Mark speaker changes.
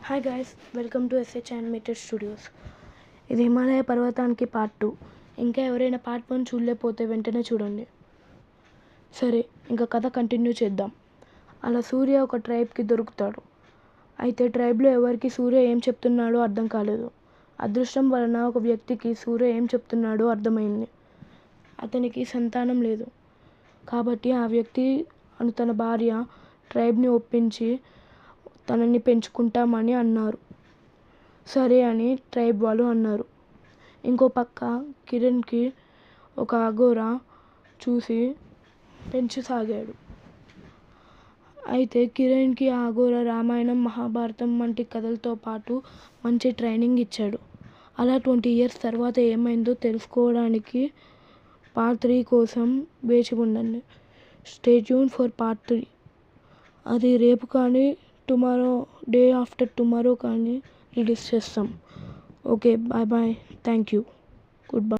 Speaker 1: Hi guys, welcome to SH animated studios. ఇది హిమాలయ పర్వతానికి part 2. ఇంకా ఎవరైనా పార్ట్ 1 చూడలేకపోతే వెంటనే చూడండి. సరే, ఇంకా కథ కంటిన్యూ చేద్దాం. అలా సూర్య ఒక ట్రైబ్కి దొరుకుతాడు. అయితే ట్రైబ్లో ఎవరికి సూర్య ఏం చెప్తున్నాడో అర్థం కాలేదు. అదృష్టం వలన ఒక వ్యక్తికి సూర్య ఏం చెప్తున్నాడో అర్థమైంది. అతనికి సంతానం లేదు. కాబట్టి ఆ వ్యక్తి తన భార్య ట్రైబ్ని ఒప్పించి తనని పెంచుకుంటామని అన్నారు. సరే అని ట్రైబ్ వాళ్ళు అన్నారు. ఇంకో పక్క కిరణ్కి ఒక అఘోరా చూసి పెంచసాగాడు. అయితే కిరణ్కి ఆ అఘోరా రామాయణం, మహాభారతం వంటి కథలతో పాటు మంచి ట్రైనింగ్ ఇచ్చాడు. అలా 20 years తర్వాత ఏమైందో తెలుసుకోవడానికి పార్ట్ 3 కోసం వేచి ఉండండి. Stay tune for part 3. అది రేపు కానీ టుమారో, డే ఆఫ్టర్ టుమారో కానీ రిలీజ్ చేస్తాం. Okay, bye bye, thank you, good by.